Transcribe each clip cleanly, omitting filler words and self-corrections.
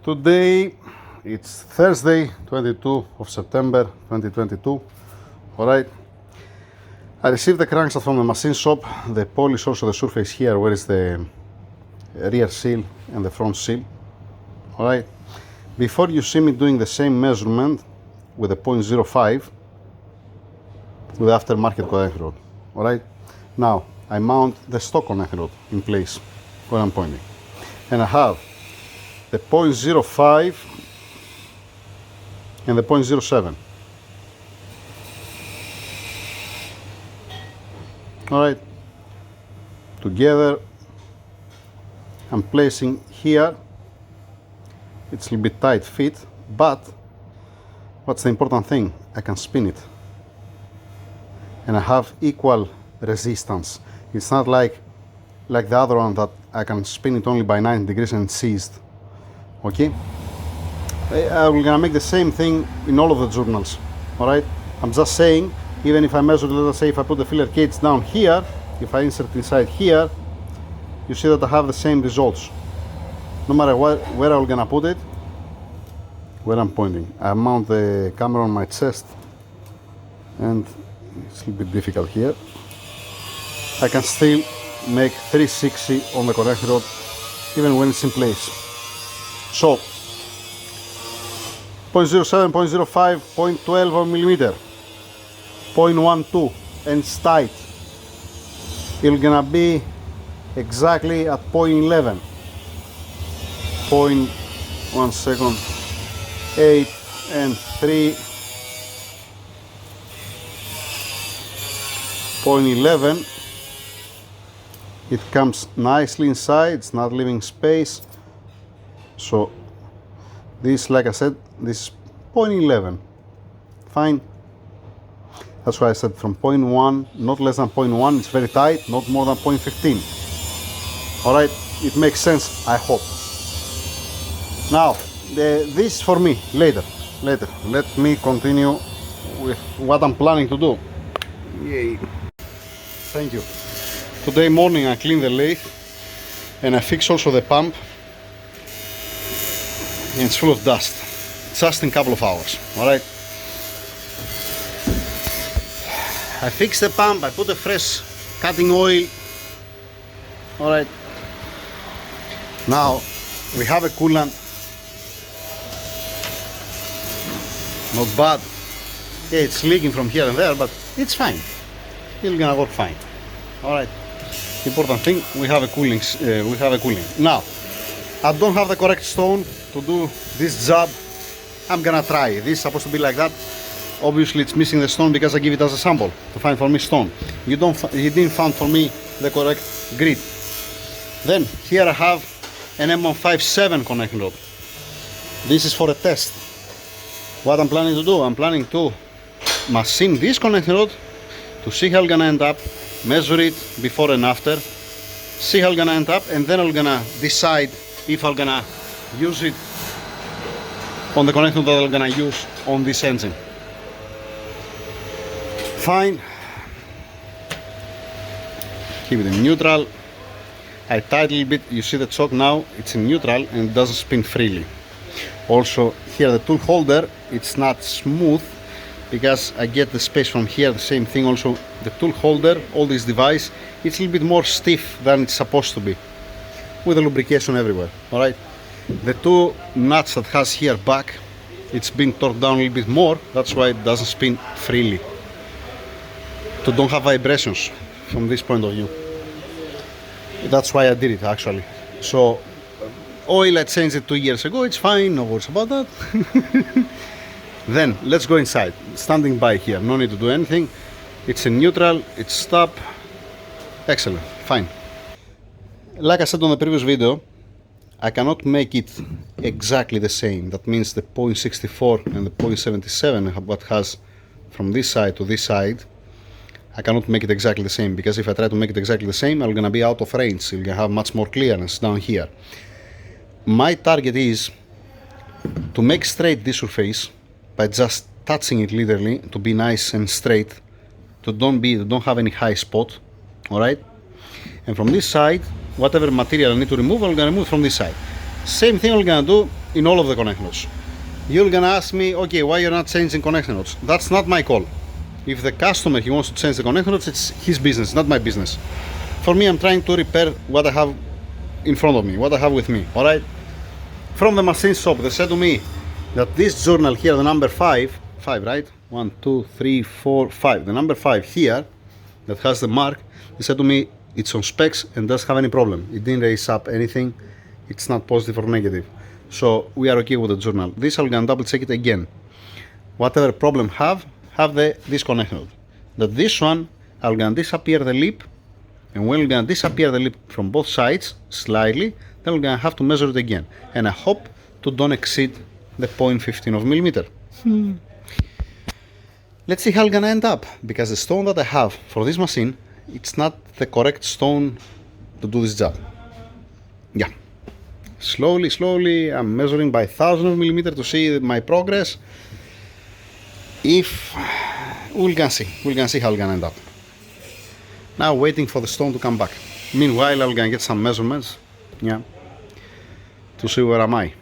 Today it's Thursday, 22 of September 2022. Alright, I received the crankshaft from the machine shop. The polish also the surface here where is the rear seal and the front seal. Alright, before you see me doing the same measurement with a 0.05 with the aftermarket connecting rod. Alright, now I mount the stock connecting rod in place where I'm pointing, and I have the 0.05 and the 0.07. Alright, together I'm placing here. It's a little bit tight fit, but what's the important thing? I can spin it and I have equal resistance. It's not like the other one that I can spin it only by 90 degrees and it's seized. Okay, I'm gonna make the same thing in all of the journals. Alright, I'm just saying, even if I measure, let's say if I put the filler cage down here, if I insert inside here, you see that I have the same results no matter where I'm gonna put it, where I'm pointing. I mount the camera on my chest and it's a little bit difficult here. I can still make 360 on the connecting rod even when it's in place. So 0.07, 0.05, 0.12 millimeter, 0.12, and it's tight. It's gonna be exactly at 0.11. 1 second, 8 and 3, 0.11. It comes nicely inside, it's not leaving space. So this, like I said, this is 0.11. Fine. That's why I said from 0.1, not less than 0.1, it's very tight, not more than 0.15. Alright, it makes sense, I hope. Now, this for me, later. Let me continue with what I'm planning to do. Yay. Thank you. Today morning I cleaned the lathe and I fixed also the pump. And it's full of dust, just in a couple of hours. Alright, I fixed the pump, I put a fresh cutting oil. Alright, now we have a coolant, not bad. Yeah, it's leaking from here and there, but it's fine, it's gonna work fine. Alright, important thing, we have a cooling. Now I don't have the correct stone to do this job. I'm gonna try. This is supposed to be like that. Obviously it's missing the stone because I give it as a sample to find for me stone. You didn't find for me the correct grit. Then here I have an M157 connecting rod. This is for a test. What I'm planning to do, I'm planning to machine this connecting rod to see how I'm gonna end up, measure it before and after, see how I'm gonna end up, and then I'm gonna decide if I'm gonna use it on the connector that I'm gonna use on this engine. Fine. Keep it in neutral. I tied a little bit. You see the choke now, it's in neutral and it doesn't spin freely. Also here the tool holder, it's not smooth because I get the space from here. The same thing also, the tool holder, all this device, it's a little bit more stiff than it's supposed to be, with the lubrication everywhere. Alright, the two nuts that has here back, it's been torqued down a little bit more, that's why it doesn't spin freely, to don't have vibrations from this point of view. That's why I did it actually. So oil, I changed it 2 years ago, it's fine, no worries about that. Then let's go inside. Standing by here, no need to do anything. It's in neutral, it's stop. Excellent, fine. Like I said on the previous video, I cannot make it exactly the same. That means the 0.64 and the 0.77 what has from this side to this side, I cannot make it exactly the same, because if I try to make it exactly the same, I'm gonna be out of range. You're gonna have much more clearance down here. My target is to make straight this surface by just touching it literally, to be nice and straight, to don't have any high spot. Alright? And from this side, whatever material I need to remove, I'm gonna remove from this side. Same thing I'm gonna do in all of the connection rods. You're gonna ask me, okay, why you're not changing connection rods? That's not my call. If the customer he wants to change the connection rods, it's his business, not my business. For me, I'm trying to repair what I have in front of me, what I have with me. All right. From the machine shop, they said to me that this journal here, the number 5, right? 1, 2, 3, 4, 5. The number 5 here, that has the mark. They said to me it's on specs and doesn't have any problem. It didn't raise up anything. It's not positive or negative. So we are okay with the journal. This I'm gonna double check it again. Whatever problem have this connection node. That this one I'm gonna disappear the lip, and when we're gonna disappear the lip from both sides slightly, then we're gonna have to measure it again. And I hope to don't exceed the 0.15 of millimeter. Let's see how it's gonna end up, because the stone that I have for this machine, it's not the correct stone to do this job. Yeah. Slowly, I'm measuring by 1,000 of millimeter to see my progress. If we're gonna see how it's gonna end up. Now waiting for the stone to come back. Meanwhile, I'm gonna get some measurements, yeah, to see where am I.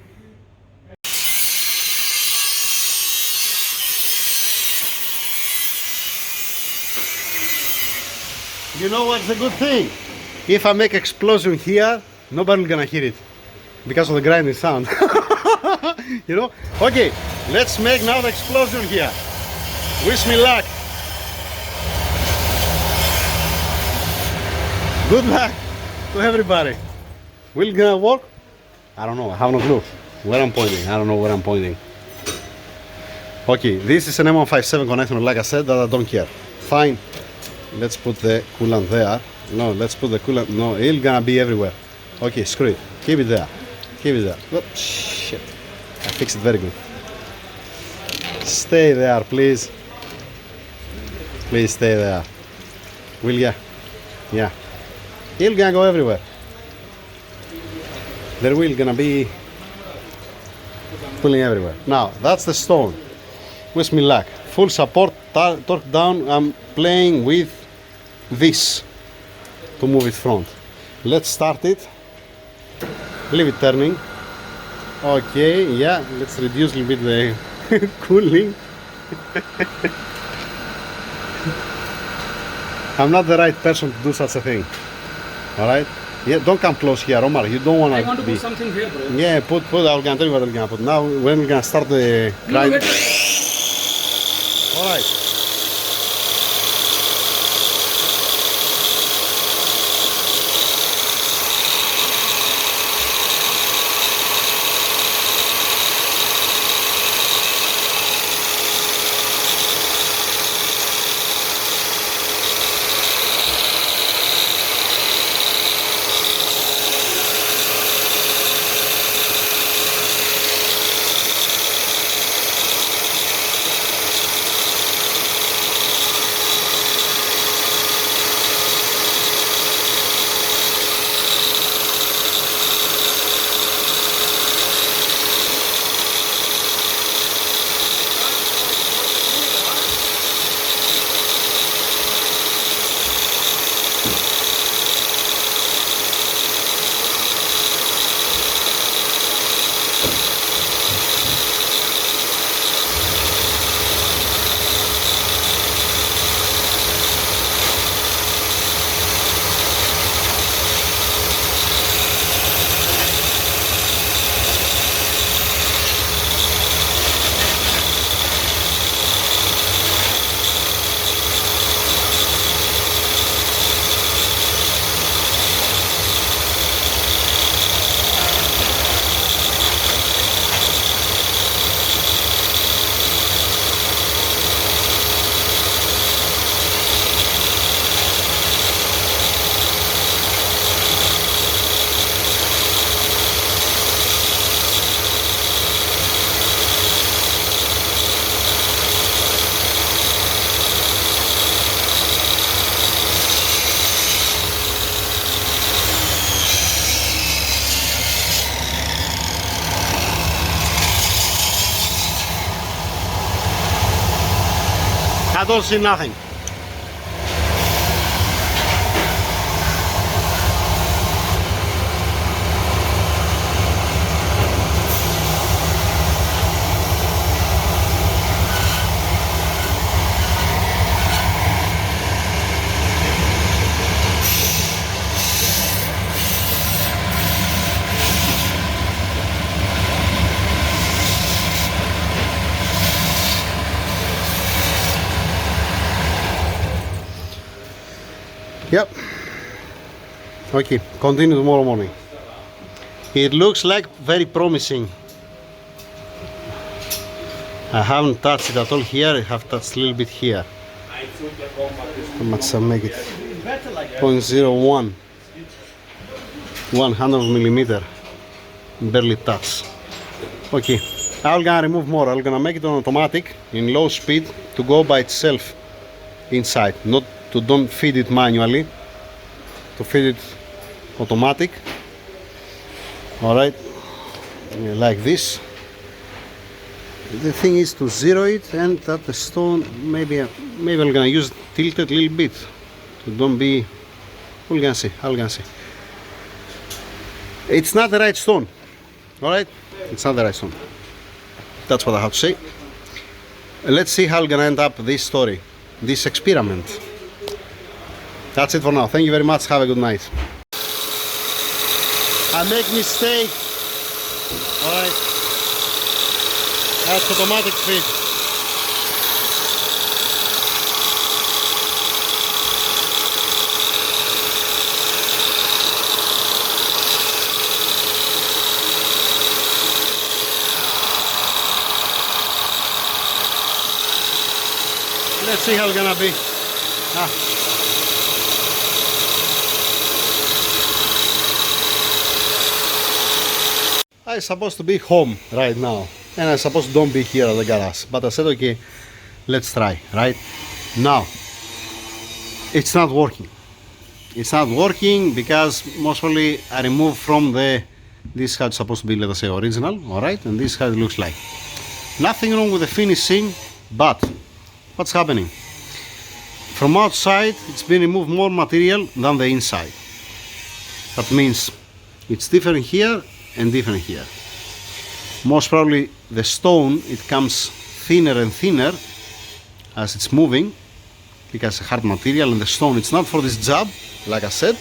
You know what's the good thing? If I make explosion here, nobody's gonna hear it because of the grinding sound. You know? Okay, let's make now the explosion here. Wish me luck. Good luck to everybody. Will it gonna work? I don't know. I have no clue where I'm pointing. I don't know where I'm pointing. Okay, this is an M157 connection, like I said, that I don't care. Fine. Let's put the coolant there. No, let's put the coolant. No, it's gonna be everywhere. Okay, screw it. Keep it there. Keep it there. Oh, shit. I fixed it very good. Stay there, please. Please stay there. Will ya? Yeah. It's gonna go everywhere. The wheel gonna be pulling everywhere. Now, that's the stone. Wish me luck. Full support, torque down. I'm playing with this to move it front. Let's start it. Leave it turning. Okay, yeah, let's reduce a little bit the cooling. I'm not the right person to do such a thing. Alright? Yeah, don't come close here, Omar. You don't want to. I want to put something here, bro. Yeah, put. I'm gonna tell you what I'm gonna put. Now, when we're gonna start the grind. Alright. I don't see nothing. Yep. Okay, continue tomorrow morning. It looks like very promising. I haven't touched it at all here, I have touched a little bit here. How much I make it? 0.01. 100 millimeter. Barely touch. Okay, I'm gonna remove more. I'm gonna make it on automatic in low speed to go by itself inside. Not to don't feed it manually. To feed it automatic. Alright. Like this. The thing is to zero it and that the stone maybe I'm gonna use tilted a little bit to don't be. We're gonna see. I'm gonna see. It's not the right stone. Alright? It's not the right stone. That's what I have to say. Let's see how I'm gonna end up this story, this experiment. That's it for now. Thank you very much. Have a good night. I make mistake. Alright. That's automatic feed. Let's see how it's gonna be. I'm supposed to be home right now. And I'm supposed to don't be here at the garage, but I said okay, let's try. Right now it's not working. It's not working because most probably I removed from the this how it's supposed to be, let us say, original. All right, and this how it looks like. Nothing wrong with the finishing, but what's happening from outside, it's been removed more material than the inside. That means it's different here and different here. Most probably the stone, it comes thinner and thinner as it's moving because it's hard material, and the stone, it's not for this job, like I said.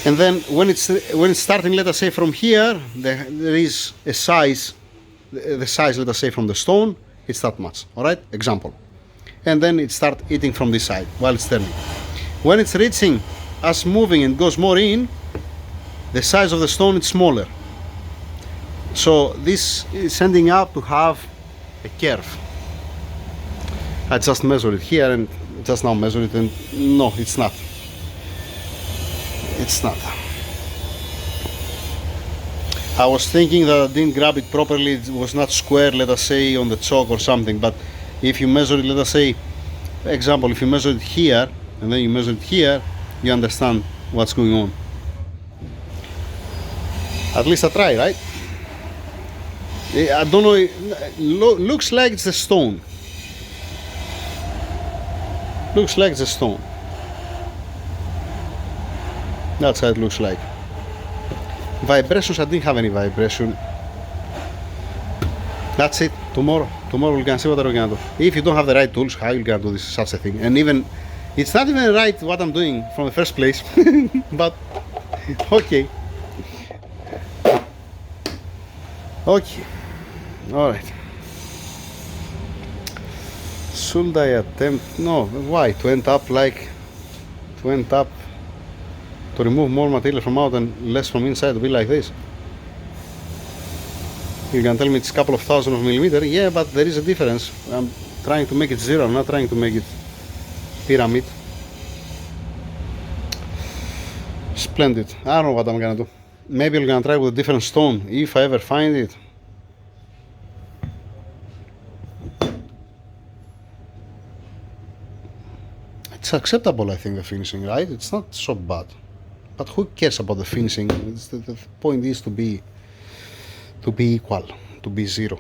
And then when it's starting, let us say, from here, there is a size, the size, let us say, from the stone, it's that much. All right, example. And then it starts eating from this side while it's turning. When it's reaching us moving and goes more in, the size of the stone is smaller. So this is ending up to have a curve. I just measured it here and just now measured it, and no, it's not. It's not. I was thinking that I didn't grab it properly, it was not square, let us say, on the chalk or something, but if you measure it, let us say, example, if you measure it here and then you measure it here, you understand what's going on. At least I try, right? I don't know, looks like it's a stone. Looks like it's a stone. That's how it looks like. Vibrations, I didn't have any vibration. That's it. Tomorrow we can see what we're gonna do. If you don't have the right tools, how you gonna do this, such a thing? And even it's not even right what I'm doing from the first place. But okay. Okay. Alright. Should I attempt? No, why? To end up to remove more material from out and less from inside, to be like this. You can tell me it's a couple of thousand of millimeters. Yeah, but there is a difference. I'm trying to make it zero, I'm not trying to make it pyramid. Splendid. I don't know what I'm gonna do. Maybe I'm gonna try with a different stone if I ever find it. It's acceptable, I think, the finishing, right? It's not so bad. But who cares about the finishing? The point is to be equal, to be zero,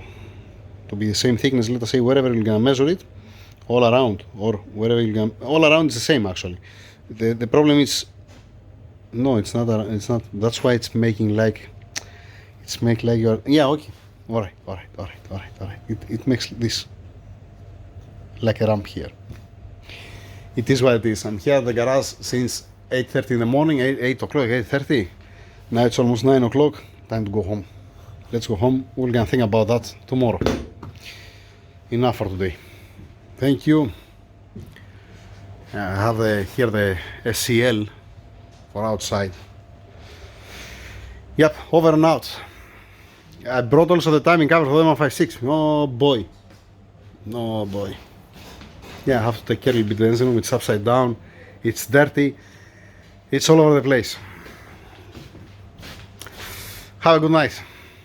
to be the same thickness. Let us say wherever you're gonna measure it, all around, or wherever you're gonna, all around is the same actually. The problem is, no, it's not. It's not. That's why it's making like, you're. Yeah, okay. All right. It makes this like a ramp here. It is what it is. I'm here at the garage since 8:30 in the morning, 8 o'clock, 8:30. Now it's almost 9 o'clock. Time to go home. Let's go home. We're gonna think about that tomorrow. Enough for today. Thank you. I have here the SCL for outside. Yep, over and out. I brought also the timing cover for the 156. Oh boy. Oh boy. Yeah, I have to take care a little bit of the engine room. It's upside down. It's dirty. It's all over the place. Have a good night.